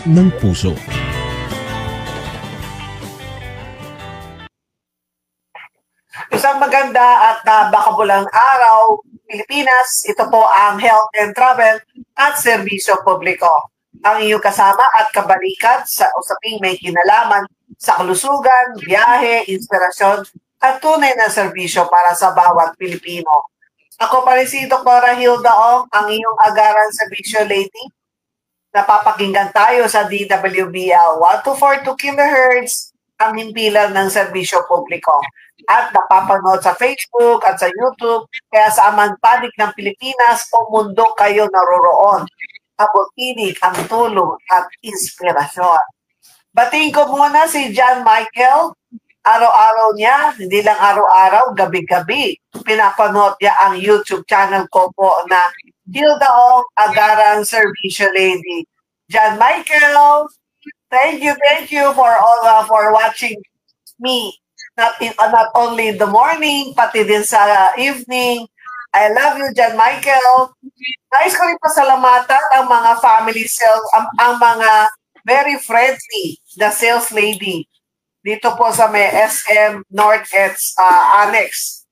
ng puso. Isang maganda at nabakabulang araw, Pilipinas. Ito po ang Health and Travel at Serbisyo Publiko. Ang iyong kasama at kabalikat sa usaping may kinalaman sa kalusugan, biyahe, inspirasyon at tunay na serbisyo para sa bawat Pilipino. Ako pa rin si Dr. Hilda Ong, ang iyong agaran serbisyo lady. Napapakinggan tayo sa DWBL 1242 kHz, ang himpilan ng serbisyo publiko. At napapanood sa Facebook at sa YouTube, kaya sa amang panig ng Pilipinas o mundo kayo naroroon. Abot-inig ang tulong at inspirasyon. Batiin ko muna si John Michael. Araw-araw niya, hindi lang araw-araw, gabi-gabi, pinapanood niya ang YouTube channel ko po na Hilda Ong, Agaran Serbisyo Lady. John Michael, thank you for watching me. Not only in the morning, pati din sa evening. I love you, John Michael. Nais ko rin pasalamatan ang mga family sales, ang mga very friendly na sales lady dito po sa may SM North-Edge Annex.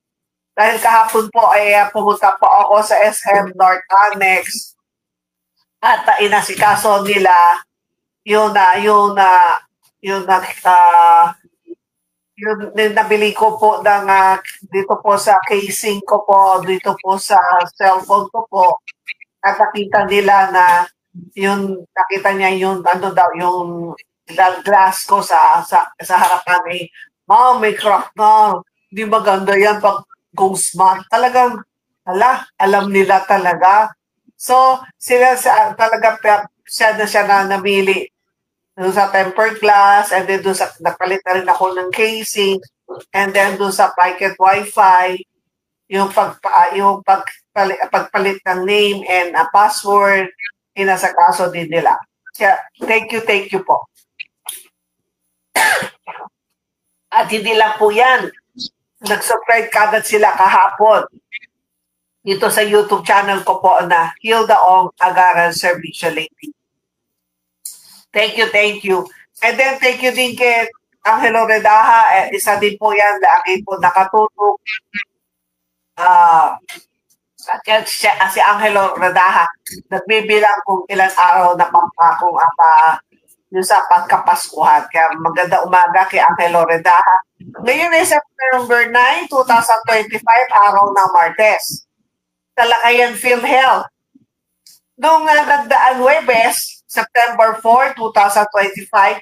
Dahil kahapon po ay pumunta po ako sa SM North Annex at inasikaso nila yung nabili ko po ng dito po sa casing ko po, dito po sa cellphone ko po. At nakita nila na nakita niya yung yung glass ko sa harapan eh. Ma'am, may crack na. Hindi maganda yan pag ghost mask. Talagang, alam nila talaga. So, siya na namili doon sa tempered glass, and then doon sa nagpalit na rin ako ng casing, and then doon sa packet wifi, yung pagpalit ng name and password, inasakaso din nila. Kaya, thank you po. At hindi lang po yan, nag-subscribe kagad sila kahapon dito sa YouTube channel ko po na Hilda Ong, Agaran Serbisyo Lady. Thank you. And then thank you din kay Angelo Redaha. Isa din po yan, lagi po nakatutok. Si Angelo Redaha, nagbibilang kung ilang araw na pampakong yung sa pagkapaskuhan. Kaya maganda umaga kay Angelo Redaha. Ngayon ay September 9, 2025, araw ng Martes. Talakayan PhilHealth. Noong nagdaan Huwebes, September 4, 2025,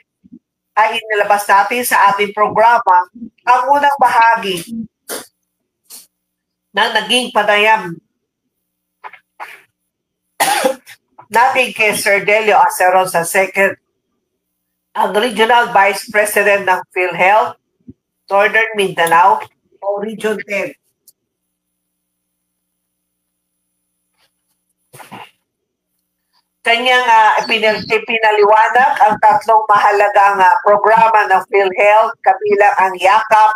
ay inilabas natin sa ating programa ang unang bahagi na naging panayam natin kay Sir Delio Aceron sa second, ang Regional Vice President ng PhilHealth, Northern Mindanao o Region 10. Kanyang ipinaliwanag ang tatlong mahalagang programa ng PhilHealth, kabilang ang Yakap,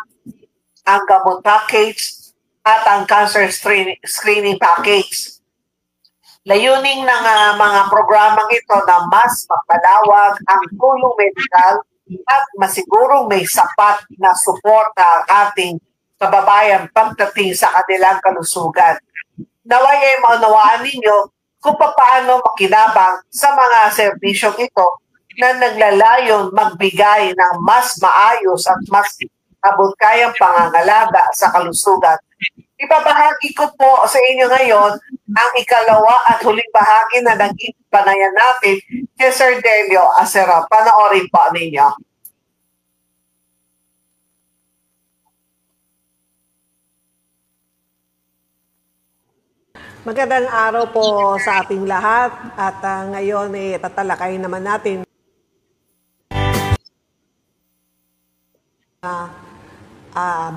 ang Gamot Package, at ang Cancer Screening Package. Layunin ng mga programang ito na mas mapalawag ang tulong medikal at masigurong may sapat na suporta ang ating kababayan pagdating sa kanilang kalusugan. Naway ay maunawaan ninyo kung paano makinabang sa mga serbisyong ito na naglalayon magbigay ng mas maayos at mas abot-kayang pangangalaga sa kalusugan. Ibabahagi ko po sa inyo ngayon ang ikalawa at huling bahagi na naging panayan natin kay Sir Delio Aceron. Panoorin po ninyo. Magandang araw po sa ating lahat at ngayon tatalakayin naman natin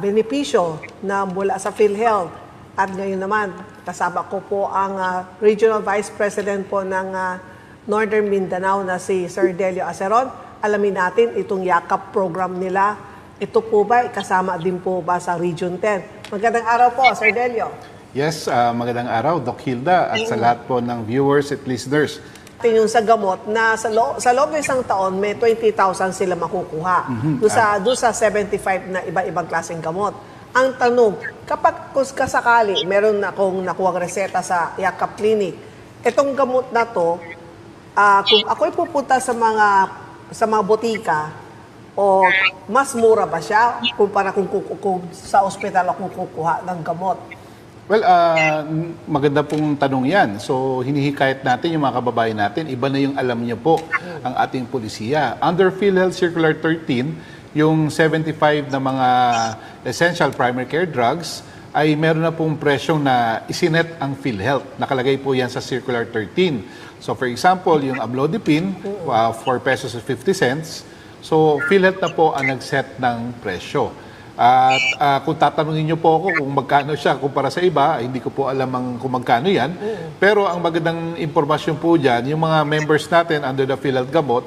benepisyo na mula sa PhilHealth. At ngayon naman, kasama ko po ang Regional Vice President po ng Northern Mindanao na si Sir Delio Aceron. Alamin natin itong Yakap program nila. Ito po ba, kasama din po ba sa Region 10? Magandang araw po, Sir Delio. Yes, magandang araw, Doc Hilda, at sa lahat po ng viewers at listeners Yung sa gamot na sa loob ng isang taon may 20,000 sila makukuha. Doon sa 75 na iba-ibang klaseng gamot. Ang tanong, kapag kasakali meron akong nakuha reseta sa Yakap Clinic, itong gamot na to, kung ako'y pupunta sa mga botika, o mas mura ba siya kumpara kung sa ospital ako kukuha ng gamot? Well, maganda pong tanong yan. So, hinihikayat natin yung mga kababayan natin. Iba na yung alam niyo po ang ating polisiya. Under PhilHealth Circular 13, yung 75 na mga essential primary care drugs ay meron na pong presyong na isinet ang PhilHealth. Nakalagay po yan sa Circular 13. So, for example, yung amlodipine, 4 pesos at 50 cents. So, PhilHealth na po ang nag-set ng presyo. At kung tatanungin niyo po ako kung magkano siya kumpara sa iba, hindi ko po alam kung magkano yan. Pero ang magandang impormasyon po dyan, yung mga members natin under the PhilHealth gamot,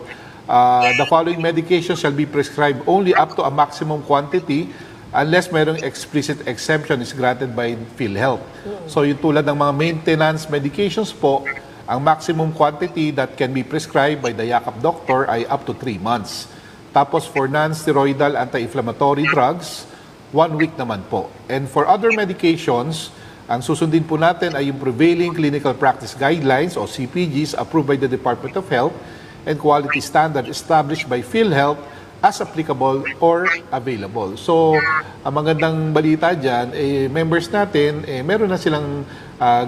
the following medication shall be prescribed only up to a maximum quantity unless mayroong explicit exemption is granted by PhilHealth. So yung tulad ng mga maintenance medications po, ang maximum quantity that can be prescribed by the Yakap doctor ay up to 3 months. Tapos for non-steroidal anti-inflammatory drugs, 1 week naman po. And for other medications, ang susundin po natin ay yung Prevailing Clinical Practice Guidelines o CPGs approved by the Department of Health and quality standard established by PhilHealth as applicable or available. So, ang magandang balita dyan, members natin, meron na silang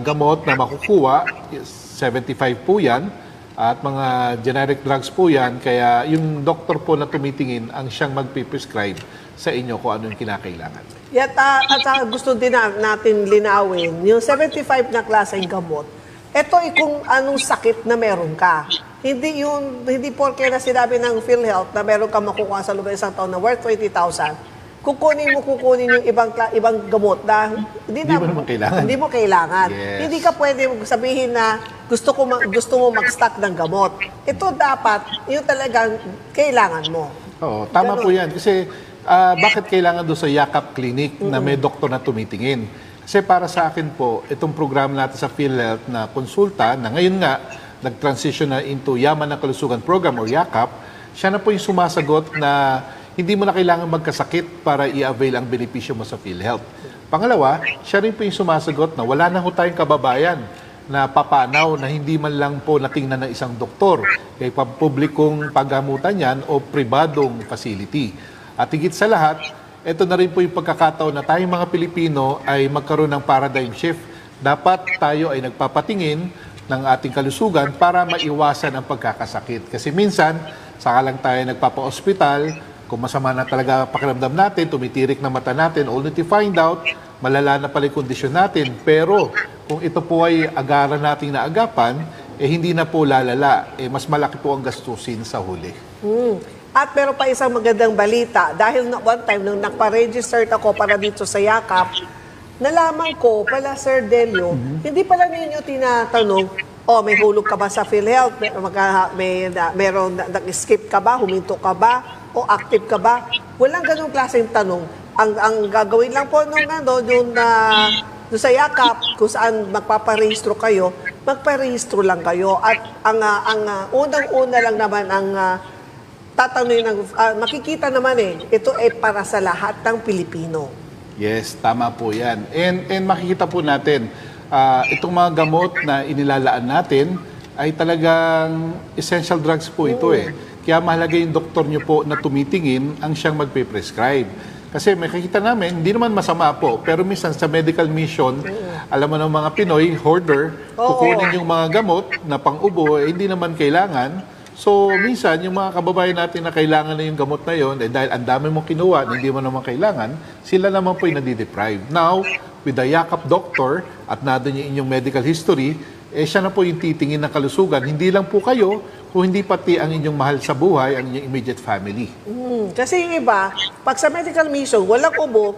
gamot na makukuha, 75 po yan, at mga generic drugs po yan, kaya yung doktor po na tumitingin ang siyang magpiprescribe sa inyo kung ano yung kinakailangan. At gusto din natin linawin, yung 75 na klaseng gamot, ito ay kung anong sakit na meron ka. Hindi porke na sinabi ng PhilHealth na meron ka makukuha sa loob ng isang taon na worth 20,000, kukunin yung ibang gamot na hindi mo kailangan. Yes. Hindi ka pwede sabihin na gusto mo mag-stock ng gamot. Ito dapat, yung talagang kailangan mo. Oo, tama po yan. Kasi bakit kailangan doon sa Yakap Clinic na may doktor na tumitingin? Kasi para sa akin po, itong programa natin sa PhilHealth na konsulta, na ngayon nga, nag-transition na into Yaman ng Kalusugan Program or Yakap, siya na po yung sumasagot na hindi mo na kailangan magkasakit para i-avail ang benepisyo mo sa PhilHealth. Pangalawa, siya rin po yung sumasagot na wala na ho tayong kababayan na papanaw na hindi man lang po natingnan ng isang doktor kay publikong paggamutan yan o pribadong facility. At higit sa lahat, ito na rin po yung pagkakataon na tayong mga Pilipino ay magkaroon ng paradigm shift. Dapat tayo ay nagpapatingin ng ating kalusugan para maiwasan ang pagkakasakit. Kasi minsan, saka lang tayo nagpapa-ospital, kung masama na talaga pakiramdam natin, tumitirik na mata natin, only to find out, malala na pala yung kondisyon natin. Pero kung ito po ay agaran nating naagapan, hindi na po lalala. Mas malaki po ang gastusin sa huli. At meron pa isang magandang balita. Dahil one time, nung nagpa-register ako para dito sa Yakap, nalaman ko pala, Sir Delio, hindi pala ninyo tinatanong, may hulog ka ba sa PhilHealth? Meron nag-skip ka ba? Huminto ka ba? O active ka ba? Walang ganung klaseng tanong. Ang gagawin lang po doon sa Yakap, kung saan magpaparehistro kayo, magparehistro lang kayo. At ang unang-una lang naman ang tatanungin, makikita naman ito ay para sa lahat ng Pilipino. Yes, tama po yan. And makikita po natin, itong mga gamot na inilalaan natin ay talagang essential drugs po ito Kaya mahalaga yung doktor nyo po na tumitingin ang siyang magpe-prescribe. Kasi makikita namin, hindi naman masama po, pero minsan sa medical mission, alam mo ng mga Pinoy, hoarder, kukunin yung mga gamot na pang-ubo, hindi naman kailangan. So, minsan, yung mga kababayan natin na kailangan na yung gamot na yun, dahil ang dami mong kinuha na hindi mo naman kailangan, sila naman po yung nadideprive. Now, with the Yakap doctor at nandun yung inyong medical history, siya na po yung titingin ng kalusugan. Hindi lang po kayo, kung hindi pati ang inyong mahal sa buhay, ang inyong immediate family. Kasi yung iba, pag sa medical mission, walang ubo,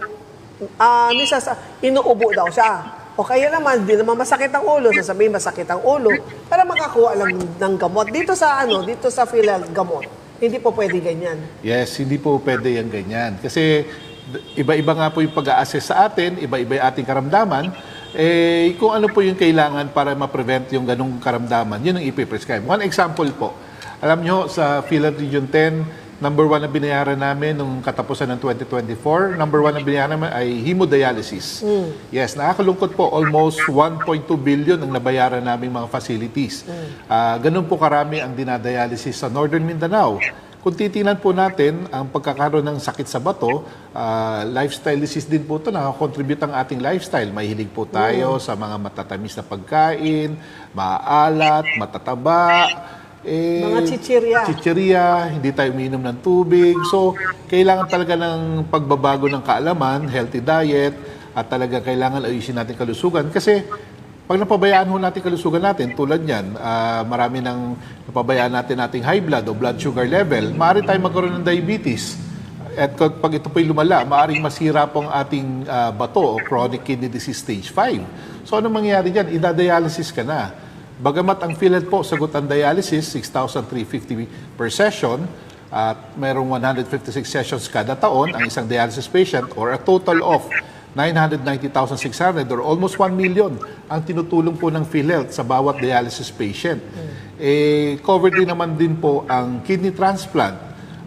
inuubo daw siya. O kaya naman, di naman masakit ang ulo, sasabihin masakit ang ulo, para makakuha lang ng gamot. Dito sa PhilHealth gamot, hindi po pwede ganyan. Yes, hindi po pwede yan ganyan. Kasi iba-iba nga po yung pag-a-assess sa atin, iba-iba yung ating karamdaman. Kung ano po yung kailangan para ma-prevent yung ganung karamdaman, yun ang ipiprescribe. One example po, alam nyo, sa PhilHealth Region 10, number 1 na binayaran namin nung katapusan ng 2024, number 1 na binayaran namin ay hemodialysis. Yes, nakakalungkot po, almost 1.2 billion ang nabayaran namin mga facilities. Ganun po karami ang dinadialysis sa Northern Mindanao. Kung titingnan po natin ang pagkakaroon ng sakit sa bato, lifestyle disease din po ito, nakakontribute ang ating lifestyle. Mahilig po tayo sa mga matatamis na pagkain, maalat, matataba, Mga chichirya. hindi tayo umiinom ng tubig. So, kailangan talaga ng pagbabago ng kaalaman, healthy diet, at talaga kailangan ayusin natin kalusugan. Kasi, pag napabayaan ho natin kalusugan natin, tulad yan, marami nang napabayaan natin ating high blood o blood sugar level, maaari tayo magkaroon ng diabetes. At pag ito po'y lumala, maaaring masira po ang ating bato o chronic kidney disease stage 5. So, anong mangyayari dyan? Idadialysis ka na. Bagamat ang PhilHealth po sagot ang dialysis, 6,350 per session, at mayroong 156 sessions kada taon ang isang dialysis patient, or a total of 990,600 or almost 1 million ang tinutulong po ng PhilHealth sa bawat dialysis patient. Covered din naman din po ang kidney transplant,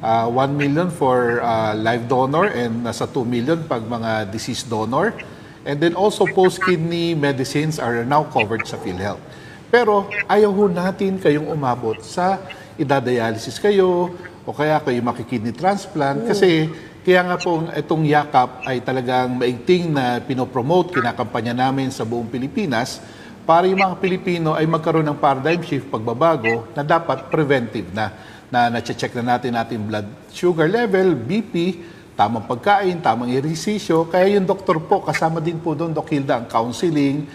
1 million for live donor and nasa 2 million pag mga deceased donor. And then also post-kidney medicines are now covered sa PhilHealth. Pero ayaw ho natin kayong umabot sa idadialysis kayo o kaya kayo makikidney transplant kasi kaya nga po itong yakap ay talagang maigting na pinopromote, kinakampanya namin sa buong Pilipinas para yung mga Pilipino ay magkaroon ng paradigm shift, pagbabago na dapat preventive na na-check na natin ating blood sugar level, BP, tamang pagkain, tamang ehersisyo. Kaya yung doktor po, kasama din po doon, Doc Hilda, ang counseling.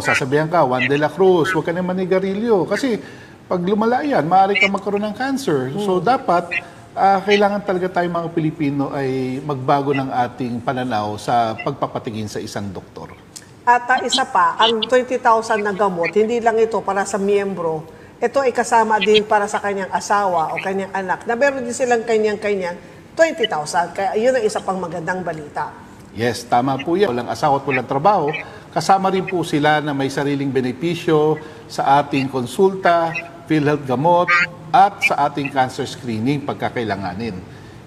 Sasabihan ka, Juan de la Cruz, huwag ka na manigarilyo. Kasi pag lumala yan, maaari ka magkaroon ng cancer. So dapat, kailangan talaga tayo mga Pilipino ay magbago ng ating pananaw sa pagpapatingin sa isang doktor. At isa pa, ang 20,000 na gamot, hindi lang ito para sa miyembro. Ito ay kasama din para sa kanyang asawa o kanyang anak na meron din silang kanyang-kanyang 20,000. Kaya yun ang isa pang magandang balita. Yes, tama po yan. Walang asawa at walang trabaho. Kasama rin po sila na may sariling benepisyo sa ating konsulta, PhilHealth gamot, at sa ating cancer screening pagkakailanganin.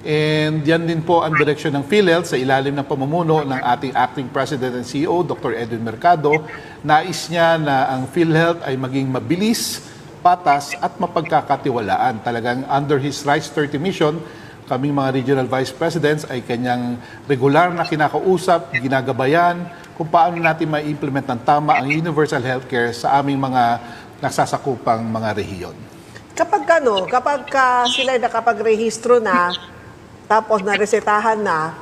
And yan din po ang direksyon ng PhilHealth sa ilalim ng pamumuno ng ating Acting President and CEO, Dr. Edwin Mercado. Nais niya na ang PhilHealth ay maging mabilis, patas at mapagkakatiwalaan. Talagang under his Rise 30 mission, kaming mga regional vice presidents ay kanyang regular na kinakausap, ginagabayan kung paano natin ma-implement ng tama ang universal healthcare sa aming mga nasasakupang mga rehiyon. Kapag sila ay nakapagrehistro na, tapos naresetahan na,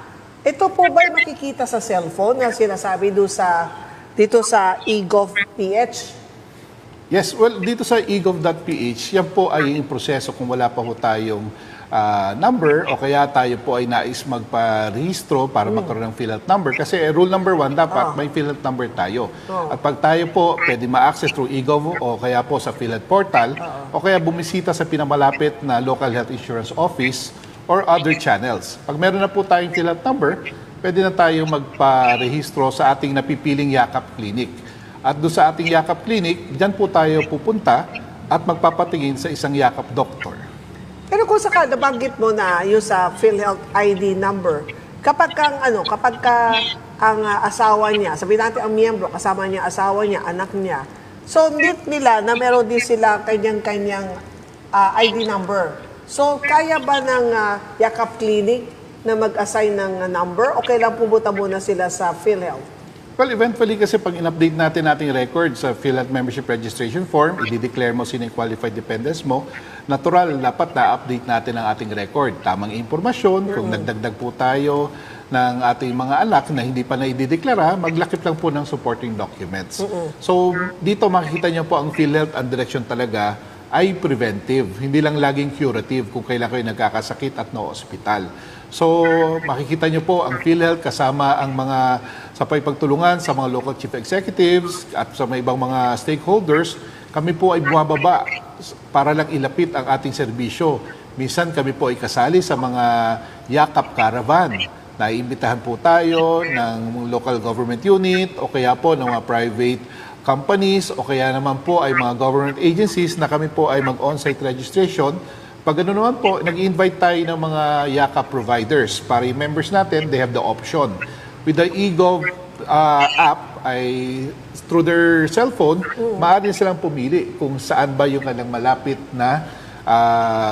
ito po ba ay makikita sa cellphone na sinasabi dito sa eGov.ph? Yes, well, dito sa eGov.ph, yan po ay yung proseso kung wala pa po tayong number o kaya tayo po ay nais magparehistro para magkaroon ng PhilHealth number. Kasi rule number 1, dapat may PhilHealth number tayo. At pag tayo po pwede ma-access through eGov o kaya po sa PhilHealth portal o kaya bumisita sa pinamalapit na local health insurance office or other channels. Pag meron na po tayong PhilHealth number, pwede na tayo magparehistro sa ating napipiling Yakap Clinic. At doon sa ating Yakap Clinic, dyan po tayo pupunta at magpapatingin sa isang Yakap doctor. Pero kung nabanggit mo na yung sa PhilHealth ID number, kapag ang asawa niya, sabihin natin ang miyembro, kasama niya, asawa niya, anak niya, so need nila na meron din sila kanyang-kanyang ID number. So kaya ba ng Yakap Clinic na mag-assign ng number o kailan pumunta muna sila sa PhilHealth? Well, eventually kasi pag in-update natin ating record sa PhilHealth Membership Registration Form, i-declare mo sino yung qualified dependents mo, natural, dapat na-update natin ang ating record. Tamang impormasyon, kung nagdagdag po tayo ng ating mga anak na hindi pa na-idideklara, maglakip lang po ng supporting documents. So, dito makikita niyo po ang PhilHealth, ang direksyon talaga ay preventive. Hindi lang laging curative kung kailan kayo nagkakasakit at no-hospital. So, makikita niyo po ang PhilHealth kasama ang mga sa pagtulungan sa mga local chief executives at sa mga ibang mga stakeholders, kami po ay bumababa para lang ilapit ang ating serbisyo. Minsan kami po ay kasali sa mga Yakap Caravan naiimbitahan po tayo ng local government unit o kaya po ng mga private companies o kaya naman po ay mga government agencies na kami po ay mag-on-site registration. Pag gano'n naman po, nag-invite tayo ng mga YAKAP providers para yung members natin, they have the option. With the eGov app, ay through their cellphone, maaari silang pumili kung saan ba yung kanilang malapit na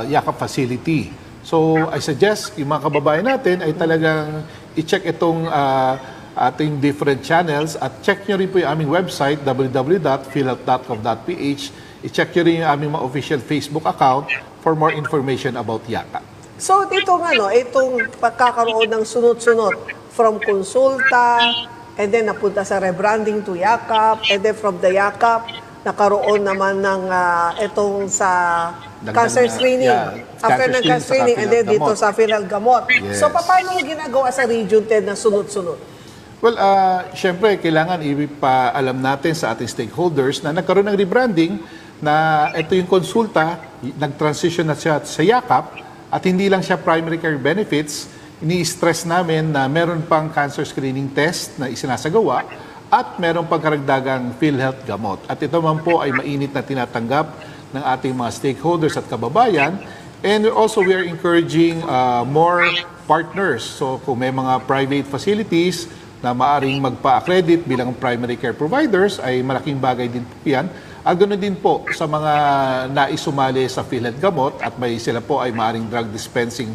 YAKAP facility. So, I suggest yung mga kababayan natin ay talagang i-check itong ating different channels at check nyo rin po yung aming website www.philealth.gov.ph. I-check nyo rin yung aming mga official Facebook account for more information about YAKAP. So itong itong pagkakaroon ng sunod-sunod from konsulta and then napunta sa rebranding to YAKAP and then from the YAKAP nakaroon naman ng itong sa cancer screening. After ng cancer screening and then dito sa PhilHealth Gamot. Yes. So paano mo ginagawa sa Region 10 na sunod-sunod? Well, syempre, kailangan ipaalam natin sa ating stakeholders na nagkaroon ng rebranding na ito yung konsulta, nag-transition na siya sa YAKAP at hindi lang siya primary care benefits, ini-stress namin na meron pang cancer screening test na isinasagawa at meron pang karagdagang PhilHealth Gamot. At ito man po ay mainit na tinatanggap ng ating mga stakeholders at kababayan. And also, we are encouraging more partners. So, kung may mga private facilities na maaring magpa-accredit bilang primary care providers, ay malaking bagay din po yan. At ganoon din po sa mga naisumali sa PhilHealth Gamot at may sila po ay maaring drug dispensing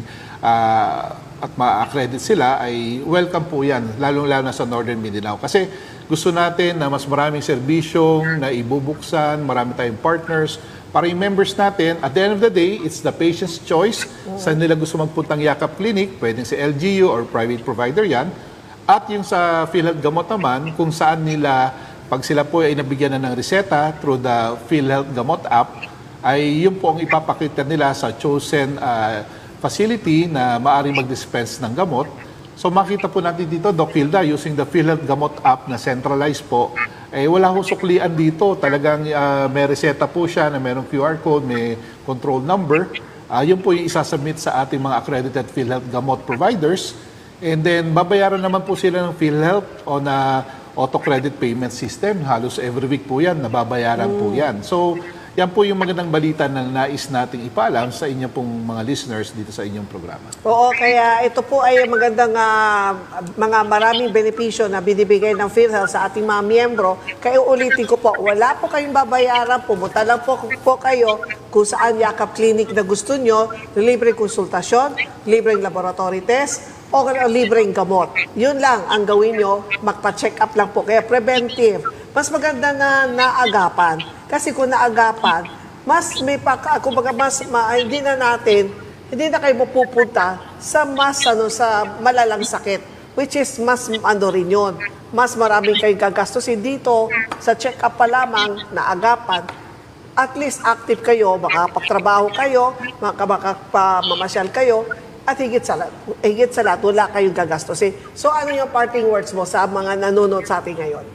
at ma-accredit sila, ay welcome po yan, lalong-lalo na sa Northern Mindanao. Kasi gusto natin na mas maraming serbisyong na ibubuksan, marami tayong partners, para yung members natin, at the end of the day, it's the patient's choice. Saan nila gusto magpuntang YAKAP clinic, pwedeng sa LGU or private provider yan. At yung sa PhilHealth Gamot naman, kung saan nila, pag sila po ay nabigyan na ng reseta through the PhilHealth Gamot app, ay yun po ang ipapakita nila sa chosen facility na maaaring mag-dispense ng gamot. So makita po natin dito, Doc Hilda, using the PhilHealth Gamot app na centralized po, eh wala hong suklian dito. Talagang may reseta po siya na mayroong QR code, may control number. Yun po yung isasubmit sa ating mga accredited PhilHealth Gamot providers. And then, babayaran naman po sila ng PhilHealth o na auto-credit payment system. Halos every week po yan, nababayaran po yan. So, yan po yung magandang balita na nais nating ipaalam sa inyo pong mga listeners dito sa inyong programa. Oo, kaya ito po ay magandang mga maraming benepisyo na binibigay ng PhilHealth sa ating mga miyembro. Kaya ulitin ko po, wala po kayong babayaran, pumunta lang po kayo kung saan YAKAP clinic na gusto nyo, libreng konsultasyon, libreng laboratory test, o libreng gamot. Yun lang ang gawin nyo, magpa-check up lang po. Kaya preventive. Mas maganda na naagapan. Kasi kung naagapan, mas may kumbaga hindi na kayo mapupunta sa sa malalang sakit. Which is mas rin yun. Mas maraming kayong gagastusin dito sa check up pa lamang, naagapan. At least active kayo, makapagtrabaho kayo, makapamamasyal kayo, at higit sa lahat, wala kayong gagastusin. So ano yung parting words mo sa mga nanonood sa atin ngayon?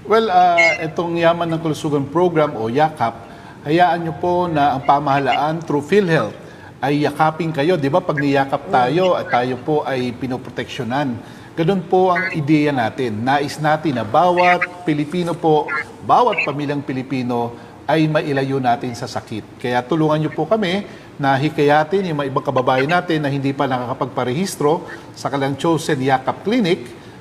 Well, itong Yaman ng Kalusugan Program o YAKAP, hayaan nyo po na ang pamahalaan through PhilHealth ay yakapin kayo. Di ba pag niyakap tayo at tayo po ay pinoproteksyonan, ganun po ang ideya natin. Nais natin na bawat Pilipino po, bawat pamilyang Pilipino ay mailayo natin sa sakit. Kaya tulungan nyo po kami na hikayatin yung mga ibang kababayan natin na hindi pa nakakapagparehistro sa kanilang chosen YAKAP clinic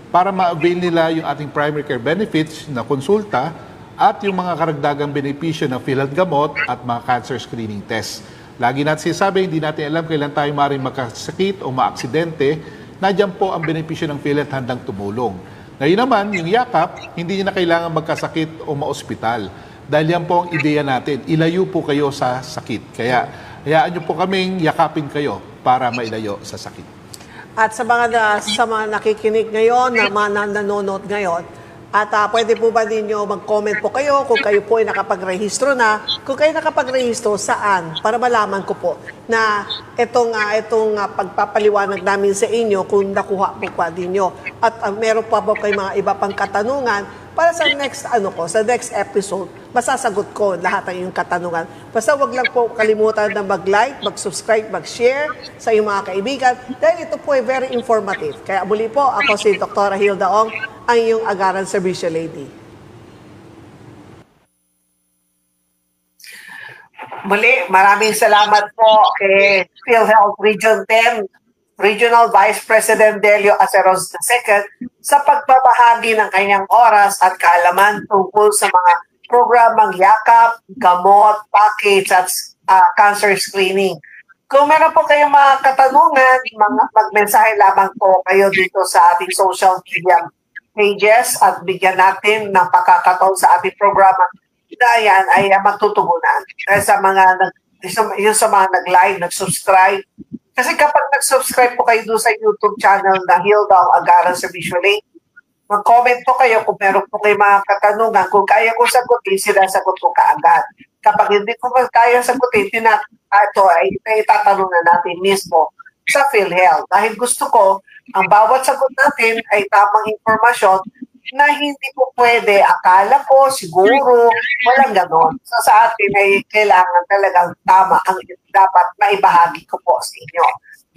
para ma-avail nila yung ating primary care benefits na konsulta at yung mga karagdagang benepisyo ng PhilHealth Gamot at mga cancer screening test. Lagi natin sinasabi, hindi natin alam kailan tayo maaaring magkasakit o maaksidente. Nandiyan po ang benepisyo ng PhilHealth handang tumulong. Ngayon naman, yung YAKAP, hindi nyo na kailangan magkasakit o ma-ospital. Dahil yan po ang ideya natin, ilayo po kayo sa sakit. Kaya, hayaan nyo po kaming yakapin kayo para mailayo sa sakit. At sa mga nakikinig ngayon, na mga nanonood ngayon, at pwede po ba ninyo mag-comment po kayo kung kayo po ay nakapagrehistro na, kung kayo nakapagrehistro saan, para malaman ko po na itong pagpapaliwanag namin sa inyo kung nakuha po pa ninyo. At meron pa po kayo mga iba pang katanungan, para sa next sa next episode, masasagot ko lahat ng iyong katanungan. Basta wag lang po kalimutan na mag-like, mag-subscribe, mag-share sa iyong mga kaibigan dahil ito po ay very informative. Kaya muli po, ako si Dr. Hilda Ong, ang iyong Agaran Servicio Lady. Muli, maraming salamat po kay PhilHealth Region 10 Regional Vice President Delio Aceros II sa pagbabahagi ng kanyang oras at kaalaman tungkol sa mga programang yakap, gamot, package at cancer screening. Kung meron po kayong mga katanungan, magmensahe lamang po kayo dito sa ating social media pages at bigyan natin ng pagkakataon sa ating programa na yan ay magtutugunan. Sa mga nag-live, nag-subscribe. Kasi kapag nag-subscribe po kayo doon sa YouTube channel na Hilda Ong Agaran Servicio Lady, mag-comment po kayo kung meron po kayo mga katanungan. Kung kaya ko sagutin, sinasagot ko kaagad. Kapag hindi ko kaya sagutin, ito ay itatanungan natin mismo sa PhilHealth. Dahil gusto ko, ang bawat sagot natin ay tamang informasyon na hindi po pwede, akala ko, siguro, walang ganon. So sa atin ay kailangan talagang tama ang dapat maibahagi ko po sa inyo.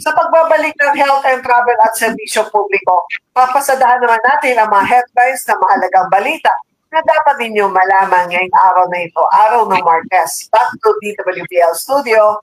Sa pagbabalik ng health and travel at serbisyo publiko, papasadahan naman natin ang mga headlines na mahalagang balita na dapat ninyo malaman ngayong araw na ito, araw ng Martes. Back to DWBL Studio,